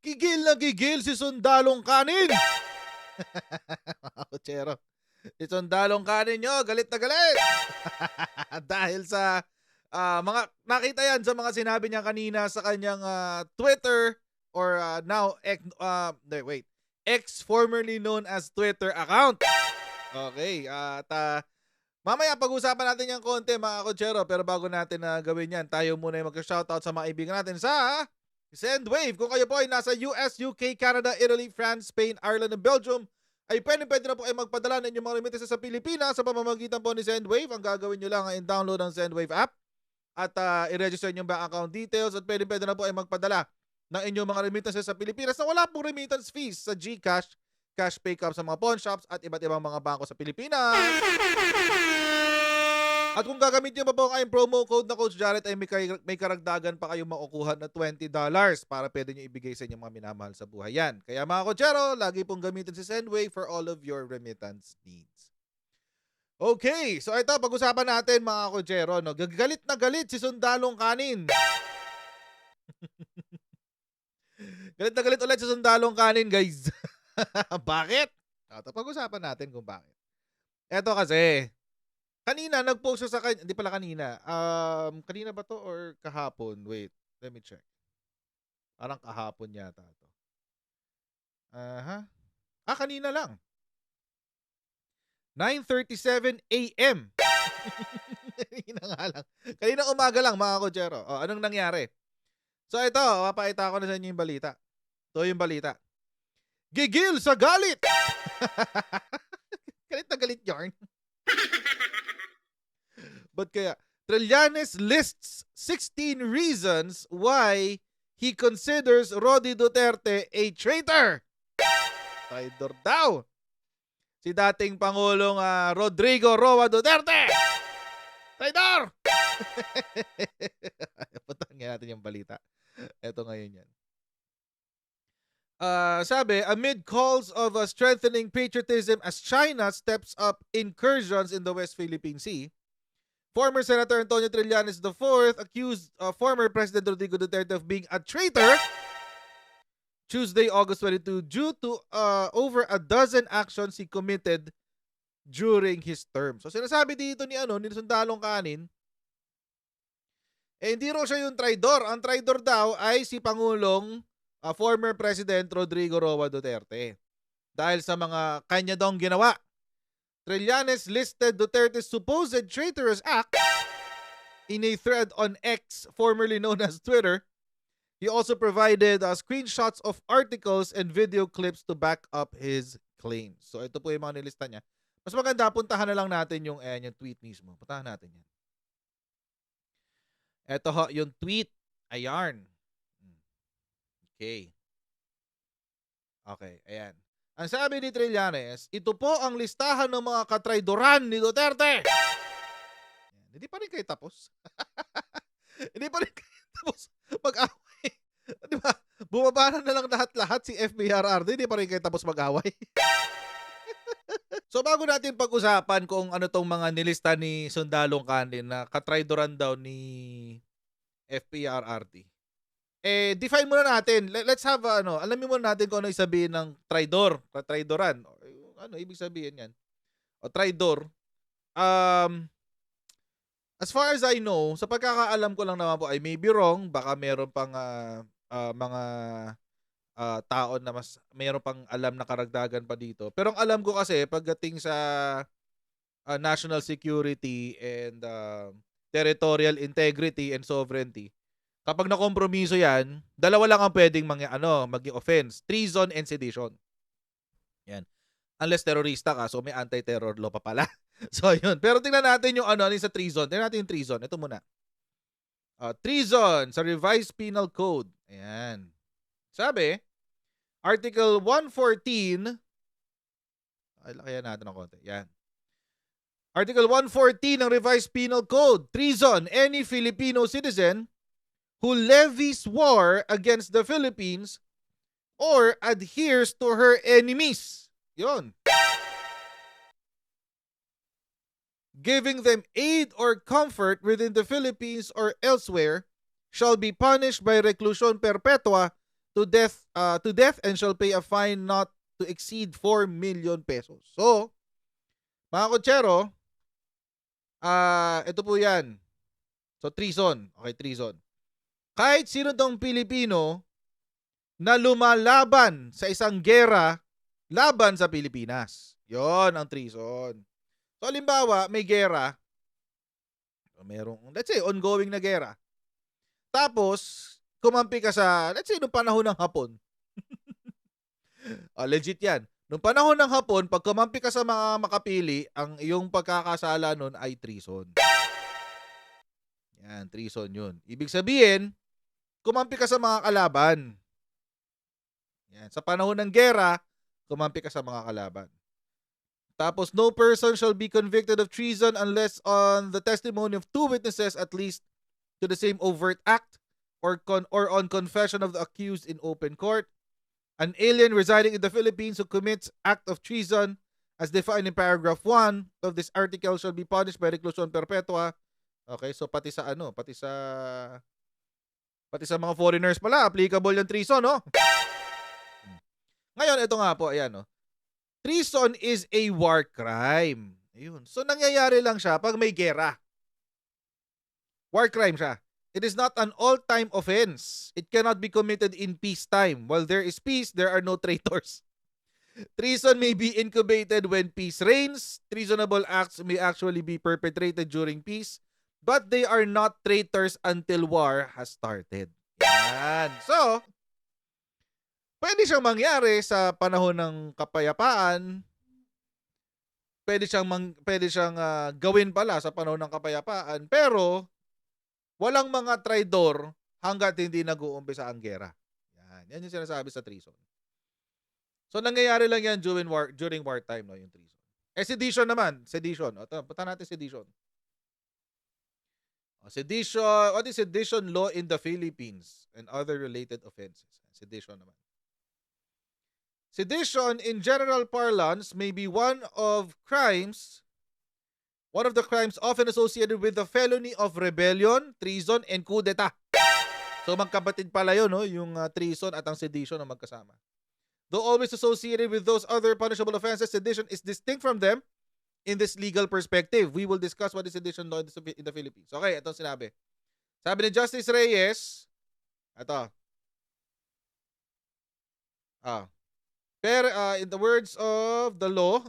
Gigil na gigil si Sundalong Kanin. Mga kutsero. Si Sundalong Kanin nyo, galit na galit. Dahil sa mga nakita yan sa mga sinabi niya kanina sa kanyang Twitter or now X formerly known as Twitter account. Okay, at mamaya pag-usapan natin yung konti mga kutsero, pero bago natin gawin yan, tayo muna yung mag-shoutout sa mga ibigan natin sa Sendwave. Kung kayo po ay nasa US, UK, Canada, Italy, France, Spain, Ireland, and Belgium, ay pwede na po ay magpadala ng inyong mga remittances sa Pilipinas sa pamamagitan po ni Sendwave. Ang gagawin nyo lang ay download ang Sendwave app at i-register nyo bank account details at pwede na po ay magpadala ng inyong mga remittances sa Pilipinas na wala pong remittance fees sa GCash, cash pay cup sa mga pawn shops at iba't ibang mga bangko sa Pilipinas. At kung gagamit nyo pa po ang promo code na Coach Jared ay may karagdagan pa kayong makukuha na $20 para pwede nyo ibigay sa inyong mga minamahal sa buhay yan. Kaya mga Coachero, lagi pong gamitin si Sendwave for all of your remittance needs. Okay, so ito pag-usapan natin mga Coachero, no? Galit na galit si Sundalong Kanin. Galit na galit ulit si Sundalong Kanin, guys. Bakit? Ito pag-usapan natin kung bakit. Ito kasi, kanina nag-post siya sa kanya, hindi pala kanina. Kanina ba to or kahapon? Wait, let me check. Parang kahapon yata to. Kanina lang. 9:37 AM. Kanina nga lang. Kanina umaga lang mga Coachero. Anong nangyari? So ito, papakita ko na sa inyo yung balita. Ito yung balita. Gigil sa galit! Galit na galit yarn. But kaya, Trillanes lists 16 reasons why he considers Rodi Duterte a traitor. Traitor daw. Si dating Pangulong Rodrigo Roa Duterte. Traitor! Putangin natin yung balita. Ito ngayon yan. Sabi, amid calls of strengthening patriotism as China steps up incursions in the West Philippine Sea, former Senator Antonio Trillanes IV accused former President Rodrigo Duterte of being a traitor Tuesday, August 22, due to over a dozen actions he committed during his term. So sinasabi dito ni Sundalong Kanin, hindi raw siya yung traidor. Ang traidor daw ay si Pangulong former President Rodrigo Roa Duterte. Dahil sa mga kanya daw ginawa. Trillanes listed Duterte's supposed traitorous act in a thread on X, formerly known as Twitter. He also provided screenshots of articles and video clips to back up his claims. So ito po yung mga nilista niya. Mas maganda, puntahan na lang natin yung tweet mismo. Puntahan natin yan. Ito ho, yung tweet. Ayan. Okay. Okay, ayan. Ang sabi ni Trillanes, ito po ang listahan ng mga katraidoran ni Duterte. Ayan. Hindi pa rin kayo tapos. Hindi pa rin kayo tapos mag-away. Di ba? Bumaba na lang lahat-lahat si FBRRD. Hindi pa rin kayo tapos mag-away. So bago natin pag-usapan kung ano tong mga nilista ni Sundalong Kanin na katraidoran daw ni FPRRD. Define muna natin. Let's have alamin muna natin kung ano isabihin ng traidor, katraidoran. Ano ibig sabihin yan? O traidor. As far as I know, sa pagkakaalam ko lang naman po, I may be wrong, baka meron pang mga tao na mas mayroon pang alam na karagdagan pa dito. Pero ang alam ko kasi pagdating sa national security and territorial integrity and sovereignty, kapag nakompromiso yan, dalawa lang ang pwedeng maging offense. Treason and sedition. Yan. Unless terorista ka, so may anti-terror law pa pala. So yun. Pero tingnan natin yung sa treason. Tingnan natin yung treason. Ito muna. Treason sa Revised Penal Code. Ayan. Sabi, Article 114. Lakayan natin ng konti. Yan. Article 114 ng Revised Penal Code. Treason. Any Filipino citizen who levies war against the Philippines or adheres to her enemies. Yun. Giving them aid or comfort within the Philippines or elsewhere shall be punished by reclusion perpetua to death and shall pay a fine not to exceed 4 million pesos. So, mga kutsero, ito po yan. So, treason. Okay, treason. Kahit sino tong Pilipino na lumalaban sa isang gera laban sa Pilipinas. Yon ang treason. So, halimbawa, may gera. Merong, let's say, ongoing na gera. Tapos, kumampi ka sa, let's say, noong panahon ng Hapon. Legit yan. Noong panahon ng Hapon, pag kumampi ka sa mga makapili, ang iyong pagkakasala nun ay treason. Yan, treason yun. Ibig sabihin, kumampi ka sa mga kalaban. Yan. Sa panahon ng gera, kumampi ka sa mga kalaban. Tapos, no person shall be convicted of treason unless on the testimony of 2 witnesses at least to the same overt act or on confession of the accused in open court. An alien residing in the Philippines who commits act of treason as defined in paragraph 1 of this article shall be punished by reclusion perpetua. Okay, so pati sa mga foreigners pala applicable yung treason, no? Ngayon, ito nga po, ayan, no. Treason is a war crime. Ayun. So nangyayari lang siya pag may gera. War crime siya. It is not an all-time offense. It cannot be committed in peacetime. While there is peace, there are no traitors. Treason may be incubated when peace reigns. Treasonable acts may actually be perpetrated during peace, but they are not traitors until war has started. Yan. So, pwede siyang mangyari sa panahon ng kapayapaan. Pwede siyang gawin pala sa panahon ng kapayapaan. Pero, walang mga traidor hanggat hindi nag-uumpisa ang gera. Yan yung sinasabi sa treason. So, nangyayari lang yan during wartime, no, yung treason. Sedition naman. Sedition. Punta natin sedition. Sedition. What is sedition law in the Philippines and other related offenses? Sedition naman. Sedition in general parlance may be one of the crimes often associated with the felony of rebellion, treason, and coup d'etat. So magkapatid pala yun, no? Yung treason at ang sedition na magkasama. Though always associated with those other punishable offenses, sedition is distinct from them in this legal perspective. We will discuss what is sedition law in the Philippines. Okay, itong sinabi. Sabi ni Justice Reyes, ito. In the words of the law,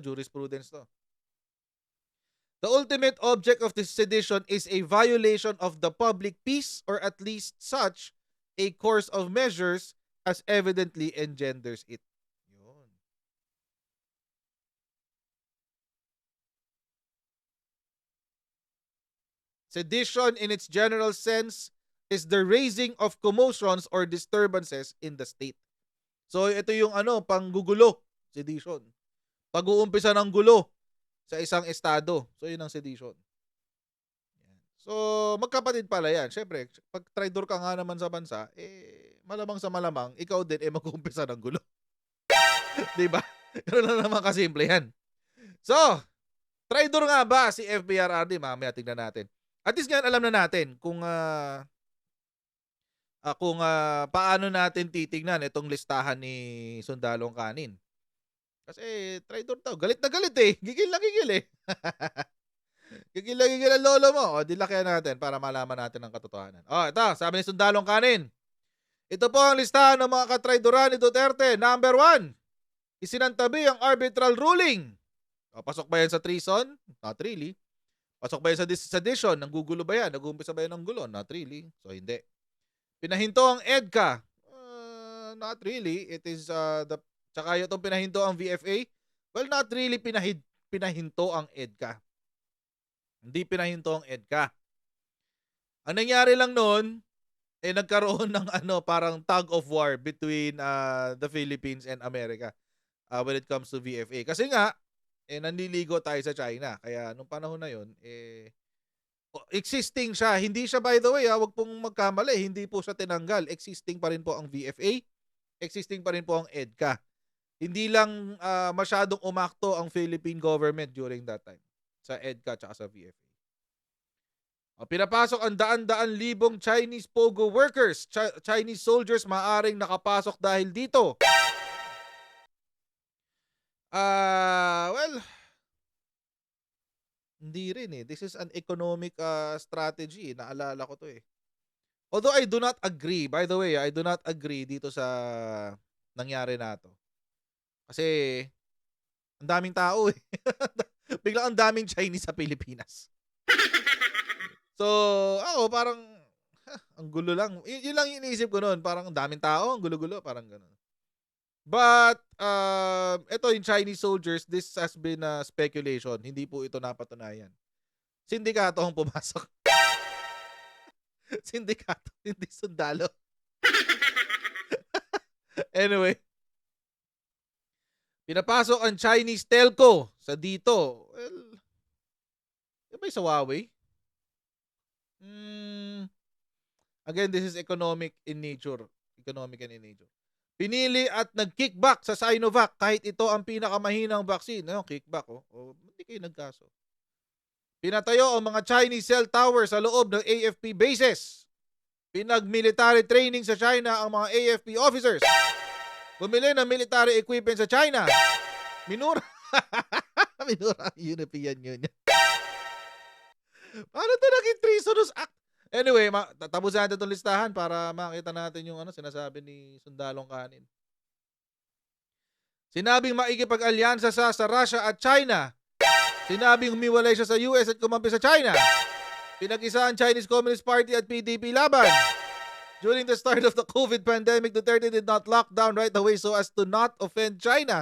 jurisprudence to. The ultimate object of this sedition is a violation of the public peace or at least such a course of measures as evidently engenders it. Yun. Sedition in its general sense is the raising of commotions or disturbances in the state. So ito yung panggugulo, sedition. Pag-uumpisa ng gulo sa isang estado. So yun ang sedition. Yan. So magkapatid pala yan. Syempre, pag traidor ka nga naman sa bansa, malamang sa malamang, ikaw din mag-uumpisa ng gulo. Diba? Ganun lang naman kasimple yan. So, traidor nga ba si FPRRD? Mamaya tingnan natin. At least ngayon alam na natin kung paano natin titignan itong listahan ni Sundalong Kanin. Kasi traidor daw. Galit na galit eh. Gigil na gigil eh. Gigil na gigil ang lolo mo. O, dilakyan natin para malaman natin ang katotohanan. O, ito. Sabi ni Sundalong Kanin. Ito po ang listahan ng mga katraidoran ni Duterte. Number 1. Isinantabi ang arbitral ruling. O, pasok ba yan sa treason? Not really. Pasok ba yan sa sedition? Nanggugulo ba yan? Nag-uumpisa ba yan ng gulo? Not really. So, hindi. Pinahinto ang EDCA. Not really. It is tsaka itong pinahinto ang VFA. Well, not really pinahinto ang EDCA. Hindi pinahinto ang EDCA. Ang nangyari lang noon, nagkaroon ng parang tug of war between the Philippines and America when it comes to VFA. Kasi nga, nanliligo tayo sa China. Kaya nung panahon na yun, existing siya. Hindi siya, by the way, wag pong magkamali. Hindi po siya tinanggal. Existing pa rin po ang VFA. Existing pa rin po ang EDCA. Hindi lang masyadong umakto ang Philippine government during that time sa EDCA at sa VFA. Pinapasok ang daan-daan libong Chinese POGO workers. Chinese soldiers maaring nakapasok dahil dito. Well, hindi rin eh. This is an economic strategy. Naalala ko to eh. Although I do not agree, by the way, I do not agree dito sa nangyari na to. Kasi ang daming tao eh. Biglang ang daming Chinese sa Pilipinas. So, ako parang ang gulo lang. Yun lang yung iniisip ko noon. Parang ang daming tao, ang gulo-gulo, parang gano'n. But, ito yung Chinese soldiers, this has been speculation. Hindi po ito napatunayan. Sindikato ang pumasok. Sindikato, hindi sundalo. Anyway, pinapasok ang Chinese telco sa dito. Well, yun ba yung sa Huawei? Again, this is economic in nature. Economic and in nature. Pinili at nag-kickback sa Sinovac kahit ito ang pinakamahinang vaccine. Ano, kickback hindi kayo nagkaso. Pinatayo ang mga Chinese cell tower sa loob ng AFP bases. Pinag-military training sa China ang mga AFP officers. Bumili ng military equipment sa China. Minura ang European Union. Paano ito naging treasonous act? Anyway, tapusin natin itong listahan para makita natin yung sinasabi ni Sundalong Kanin. Sinabing maikipag-alyansa sa Russia at China. Sinabing humiwalay siya sa US at kumampi sa China. Pinag-isa ang Chinese Communist Party at PDP laban. During the start of the COVID pandemic, Duterte did not lock down right away so as to not offend China.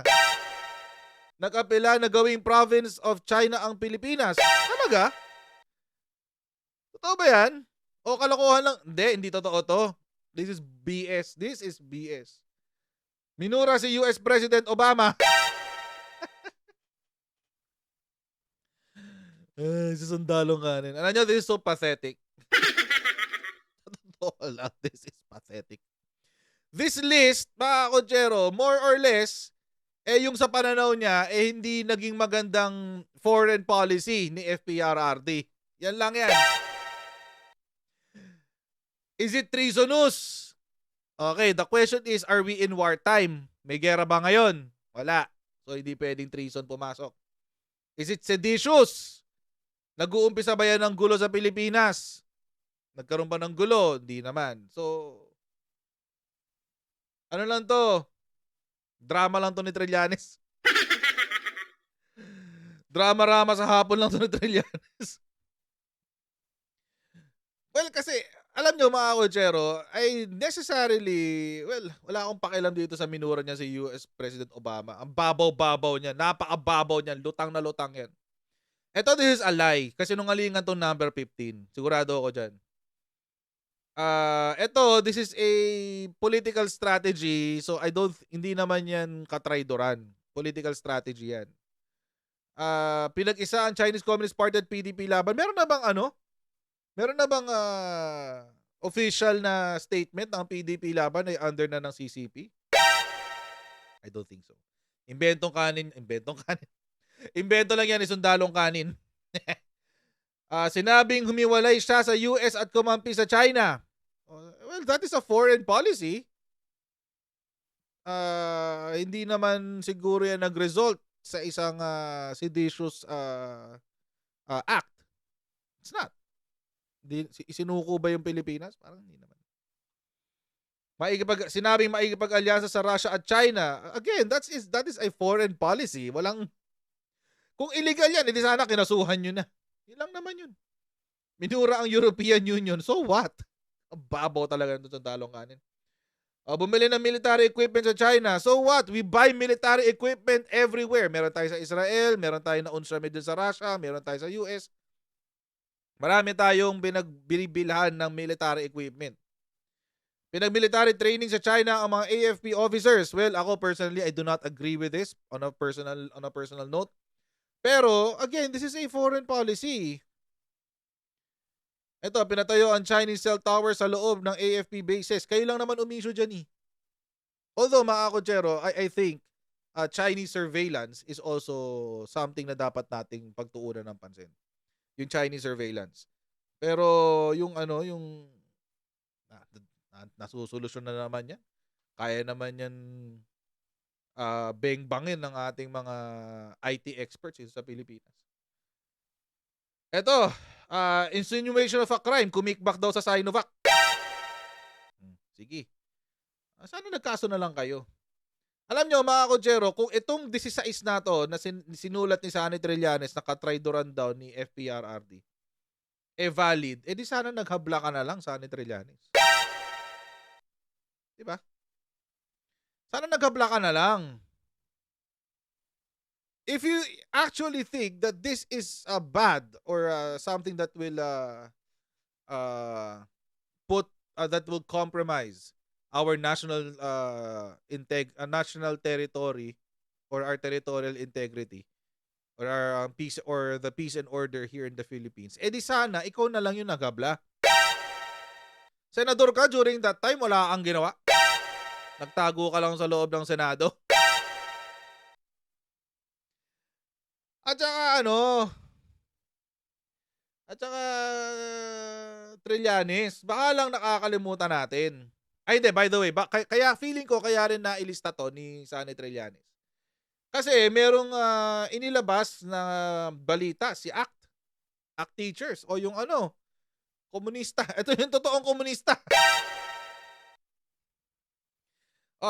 Nag-apela na gawing province of China ang Pilipinas. Talaga? Totoo ba yan? O kalokohan lang? Hindi totoo to. This is BS. This is BS. Minura si US President Obama. Si Sundalong Kanin. Alam nyo, this is so pathetic. Totoo lang, this is pathetic. This list, mga kotsero, more or less, yung sa pananaw niya, hindi naging magandang foreign policy ni FPRRD. Yan lang yan. Is it treasonous? Okay, the question is, are we in wartime? May gera ba ngayon? Wala. So, hindi pwedeng treason pumasok. Is it seditious? Nag-uumpisa ba yan ng gulo sa Pilipinas? Nagkaroon ba ng gulo? Hindi naman. So, ano lang to? Drama lang to ni Trillanes. Drama-rama sa hapon lang to ni Trillanes. Well, kasi, alam nyo mga kotsero, ay necessarily, well, wala akong pakialam dito sa minura niya si US President Obama. Ang babaw-babaw niya, napakababaw niya, lutang na lutang yan. Ito, this is a lie. Kasi nung alingan tong number 15. Sigurado ako dyan. Ito, this is a political strategy. So, hindi naman yan katraidoran. Political strategy yan. Pinag-isa ang Chinese Communist Party at PDP laban. Meron na bang official na statement ng PDP laban ay under na ng CCP? I don't think so. Inventong kanin. Invento lang yan ni Sundalong Kanin. Sinabing humiwalay siya sa US at kumampi sa China. Well, that is a foreign policy. Hindi naman siguro yan nag-result sa isang seditious act. It's not. Isinuko ba yung Pilipinas? Parang hindi naman. Sinabing maikipag-alyansa sa Russia at China. Again, that is a foreign policy. Kung illegal yan, hindi sana kinasuhan nyo na. Yun lang naman yun. Minura ang European Union. So what? Ang babaw talaga nito sa Sundalong Kanin. Bumili ng military equipment sa China. So what? We buy military equipment everywhere. Meron tayo sa Israel, meron tayo na UNSRA dyan sa Russia, meron tayo sa US. Marami tayong binibilhan ng military equipment. Pinag-military training sa China ang mga AFP officers. Well, ako personally, I do not agree with this on a personal note. Pero, again, this is a foreign policy. Ito, pinatayo ang Chinese cell tower sa loob ng AFP bases. Kayo lang naman umisyo dyan eh. Although, mga kotsero, I think Chinese surveillance is also something na dapat nating pagtuunan ng pansin. Yung Chinese surveillance. Pero yung ano, yung nasusolusyon na naman yan. Kaya naman yan beng-bangin ng ating mga IT experts dito sa Pilipinas. Eto, insinuation of a crime, kumikbak daw sa Sinovac. Sige. Sana nagkaso na lang kayo. Alam nyo mga kotsero, kung itong 16 na to na sinulat ni Sunny Trillanes na katraidoran daw ni FPRRD, valid, di sana naghabla ka na lang, Sunny Trillanes. Diba? Sana naghabla ka na lang. If you actually think that this is bad or something that will that will compromise our national national territory or our territorial integrity or our peace or the peace and order here in the Philippines, di sana ikaw na lang yung naghabla. Senador ka during that time, wala kang ginawa. Nagtago ka lang sa loob ng Senado. At saka Trillanes, baka lang nakakalimutan natin. Ay, hindi, by the way, kaya feeling ko kaya rin nailista to ni Sunny Trillanes. Kasi merong inilabas na balita si ACT Teachers o yung komunista. Ito yung totoong komunista.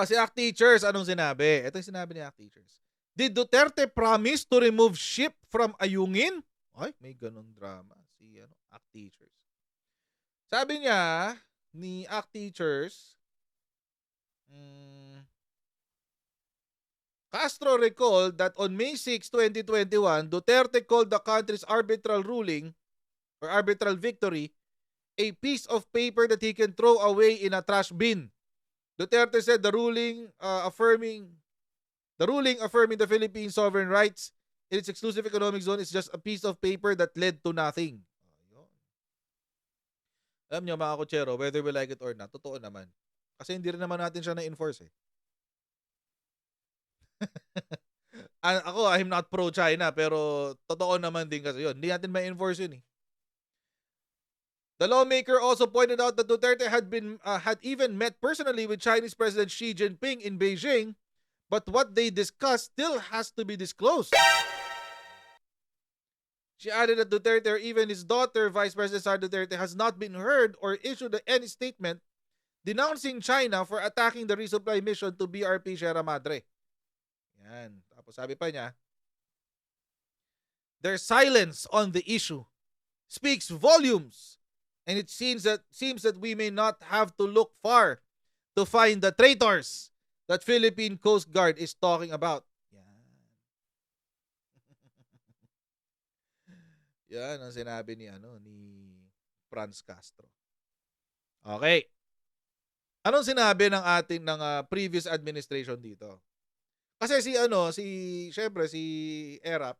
Si ACT Teachers, anong sinabi? Ito yung sinabi ni ACT Teachers. Did Duterte promise to remove ship from Ayungin? Ay, may ganun drama si ACT Teachers. Sabi niya ni ACT Teachers, Castro recalled that on May 6, 2021, Duterte called the country's arbitral ruling or arbitral victory a piece of paper that he can throw away in a trash bin. Duterte said the ruling affirming the Philippines' sovereign rights in its exclusive economic zone is just a piece of paper that led to nothing. Alam niyo mga kotsero, whether we like it or not, totoo naman. Kasi hindi rin naman natin siya na-enforce eh. Ako, I'm not pro-China, pero totoo naman din kasi yun. Hindi natin ma-enforce yun eh. The lawmaker also pointed out that Duterte had even met personally with Chinese President Xi Jinping in Beijing, but what they discussed still has to be disclosed. She added that Duterte or even his daughter, Vice President Sara Duterte, has not been heard or issued any statement denouncing China for attacking the resupply mission to BRP Sierra Madre. Yan. Tapos sabi pa niya, their silence on the issue speaks volumes, and it seems that we may not have to look far to find the traitors that Philippine Coast Guard is talking about. Yan ang sinabi ni Franz Castro. Okay. Anong sinabi ng previous administration dito? Kasi syempre si ERAP,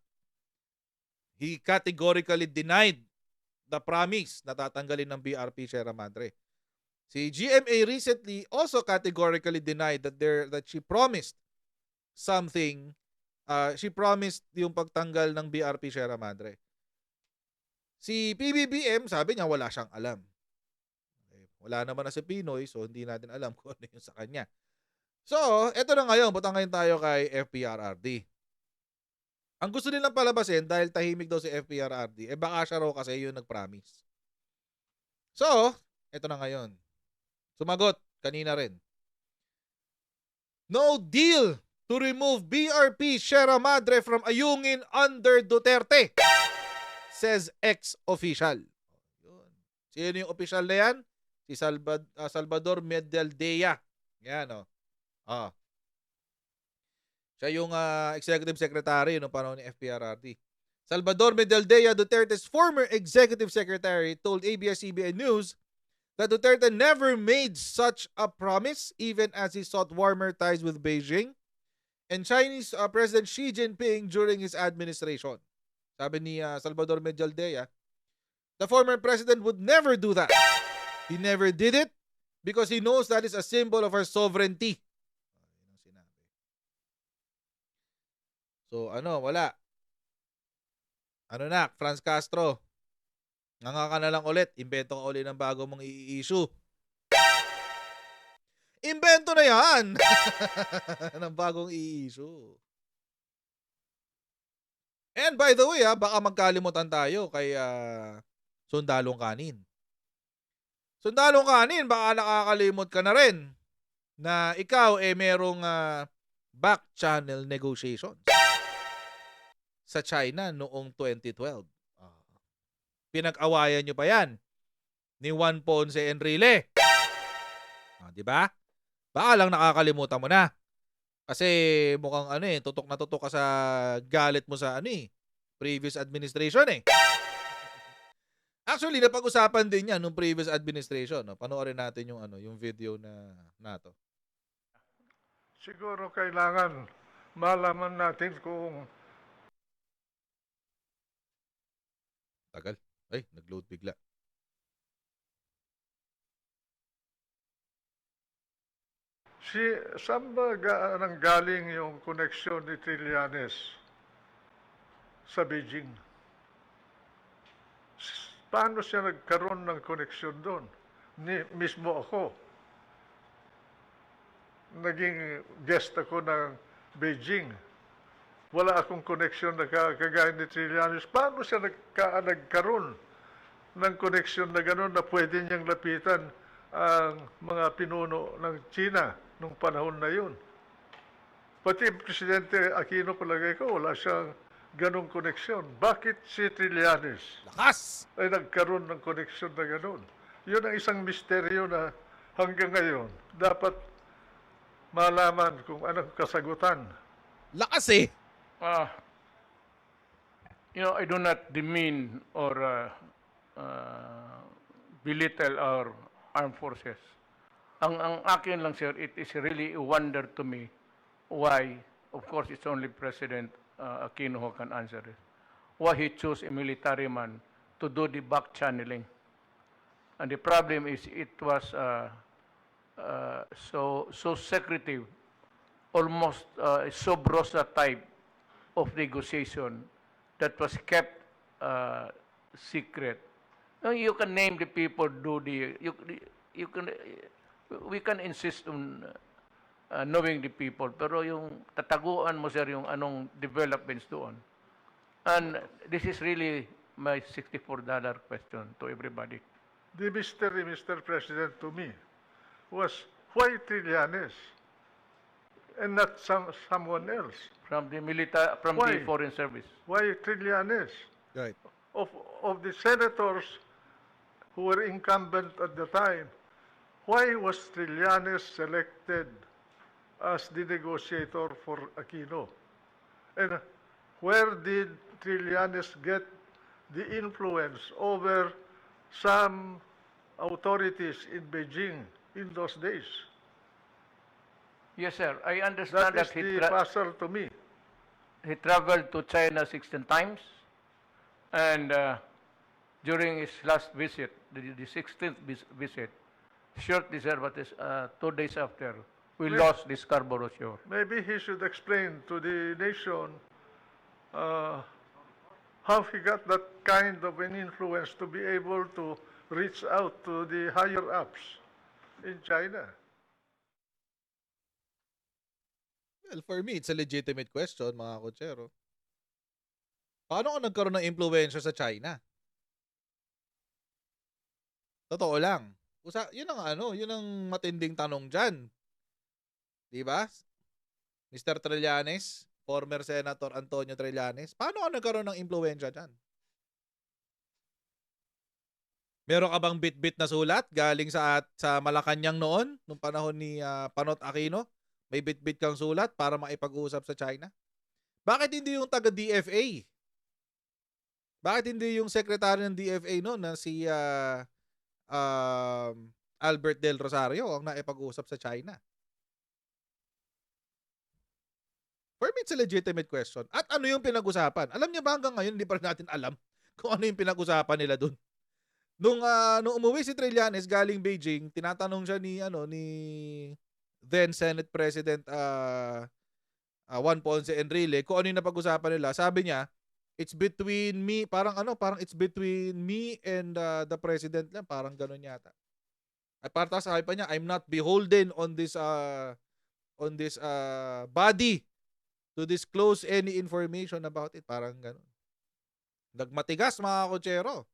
he categorically denied the promise na tatanggalin ng BRP Sierra Madre. Si GMA recently also categorically denied that she promised something. She promised yung pagtanggal ng BRP Sierra Madre. Si PBBM, sabi niya wala siyang alam. Okay. Wala naman na si Pinoy, so hindi natin alam kung ano yung sa kanya. So, eto na ngayon, butang ngayon tayo kay FPRRD. Ang gusto nilang palabasin dahil tahimik daw si FPRRD, baka siya raw kasi yung nag-promise. So, eto na ngayon. Sumagot, kanina rin. No deal to remove BRP Sierra Madre from Ayungin under Duterte, says ex-official. Sino yung official na yan? Si Salvador Medialdea. Yan siya yung executive secretary noong panahon ni FPRRD. Salvador Medialdea, Duterte's former executive secretary, told ABS-CBN News that Duterte never made such a promise even as he sought warmer ties with Beijing and Chinese President Xi Jinping during his administration. Sabi ni Salvador Medialdea, the former president would never do that. He never did it because he knows that is a symbol of our sovereignty. So wala. Franz Castro. Nga ka na lang ulit. Imbento ka ulit ng bago mong i-issue. Imbento na yan! ng bagong i-issue. And by the way, baka magkalimutan tayo kay Sundalong Kanin. Sundalong Kanin, baka nakakalimot ka na rin na ikaw merong back channel negotiations sa China noong 2012. Pinag-awayan nyo pa yan ni Juan Ponce Enrile. Di ba? Baka lang nakakalimutan mo na. Kasi mukhang tutok na tutok ka sa galit mo sa previous administration Actually, napag-usapan din yan nung previous administration. No? Panoorin natin yung yung video na to. Siguro kailangan malaman natin kung Tagal. Ay, nag-load bigla. saan ba nanggaling yung koneksyon ni Trillanes sa Beijing? Paano siya nagkaroon ng koneksyon doon? Mismo ako. Naging guest ako ng Beijing. Wala akong koneksyon na kagaya ni Trillanes. Paano siya nagkaroon ng koneksyon na gano'n na pwede niyang lapitan ang mga pinuno ng China nung panahon na yun? Pati Presidente Aquino, palagay ko, wala siyang ganong koneksyon. Bakit si Trillanes Lakas! ay nagkaroon ng koneksyon na gano'n? Yun ang isang misteryo na hanggang ngayon dapat malaman kung anong kasagutan. Lakas I do not demean or belittle our armed forces. Ang akin lang, sir, it is really a wonder to me why, of course, it's only President Aquino who can answer it, why he chose a military man to do the back channeling. And the problem is it was so secretive, almost sub rosa type of negotiation that was kept secret. Now, you can name the people, we can insist on knowing the people, pero yung tataguan mo, sir, yung anong developments doon. And this is really my $64 question to everybody. The mystery, Mr. President, to me was why Trillanes and not someone else? From the Why? foreign service. Why Trillanes? Right. Of the senators who were incumbent at the time, why was Trillanes selected as the negotiator for Aquino? And where did Trillanes get the influence over some authorities in Beijing in those days? Yes, sir. I understand That is the puzzle to me. he traveled to China 16 times, and during his last visit, the 16th visit, shortly, sir, but 2 days after, we lost the Scarborough Show. Maybe he should explain to the nation how he got that kind of an influence to be able to reach out to the higher ups in China. Well, for me, it's a legitimate question, mga kotsero. Paano ka nagkaroon ng impluwensya sa China? Totoo lang. Yun ang matinding tanong dyan. Di ba? Mr. Trillanes, former Senator Antonio Trillanes, paano ka nagkaroon ng impluwensya dyan? Meron ka bang bit-bit na sulat galing sa Malacanang noon, nung panahon ni Panot Aquino? May bit-bit kang sulat para makipag-usap sa China? Bakit hindi yung taga-DFA? Bakit hindi yung secretary ng DFA noon na si Albert Del Rosario ang naipag-usap sa China? For me, it's a legitimate question. At ano yung pinag-usapan? Alam niyo ba hanggang ngayon, hindi pa rin natin alam kung ano yung pinag-usapan nila dun. Nung umuwi si Trillanes galing Beijing, tinatanong siya ni then Senate President Juan Ponce Enrile kung ano yung napag-usapan nila. Sabi niya, It's between me, parang it's between me and the president lang, parang ganun yata. At parang sabi pa niya, I'm not beholden on this body to disclose any information about it. Parang ganun. Nagmatigas mga kotsero.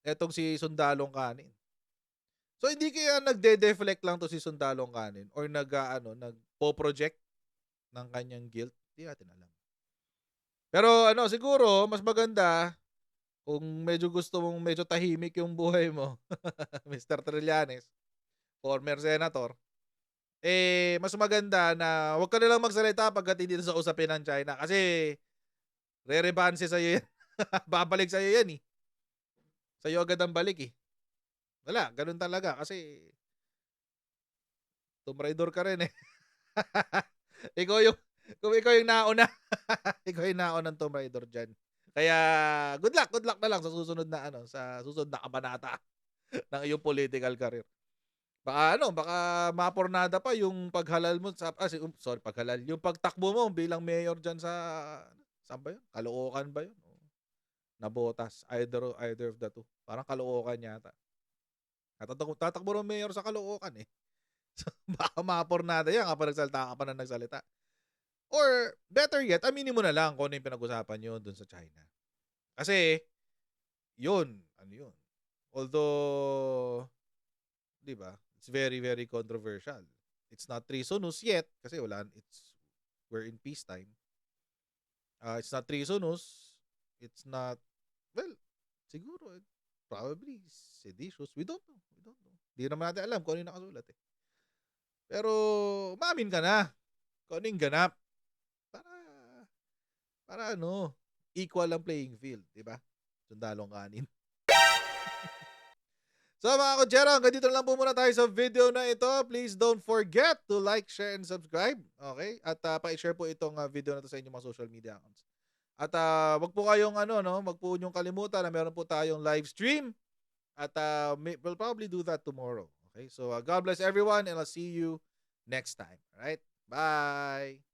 Etong si Sundalong Kanin. So hindi kaya nagde-deflect lang to si Sundalong Kanin or nagpo-project ng kanyang guilt? Hindi natin alam. Pero siguro mas maganda kung medyo gusto mong medyo tahimik yung buhay mo, Mr. Trillanes, former senator, mas maganda na huwag ka na lang magsalita pagdating dito sa usapin ng China kasi re-rebanse sa'yo yan. Babalik sa'yo yan eh. Sa'yo agad ang balik eh. Wala, ganun talaga kasi Tomb Raider ka rin eh. Kung ikaw yung nauna, ikaw yung nauna ng Tomb Raider dyan. Kaya good luck na lang sa susunod na kabanata ng iyong political career. Baka mapornada pa yung paghalal mo paghalal, yung pagtakbo mo bilang mayor diyan saan ba yun? Caloocan ba yun? Nabotas, either of the two. Parang Caloocan yata. Tatakbo ng mayor sa Caloocan eh. So, baka mapornada yan kapag nagsalita ka pa na nagsalita. Or, better yet, aminin mo na lang kung ano yung pinag-usapan nyo dun sa China. Kasi, yun. Although, di ba, it's very, very controversial. It's not treasonous yet, kasi we're in peacetime. It's not treasonous. It's not, well, siguro, probably seditious. We don't know. Hindi naman natin alam kung ano yung nakasulat eh. Pero, maamin ka na kung ano yung ganap. Para equal ang playing field, di ba? Sundalong Kanin. So mga kotsero, hanggang dito lang po muna tayo sa video na ito. Please don't forget to like, share, and subscribe. Okay? At pa-share po itong video na to sa inyong mga social media accounts. At wag po kayong wag po niyong kalimutan na meron po tayong live stream. At we'll probably do that tomorrow. Okay? So God bless everyone and I'll see you next time. Alright? Bye!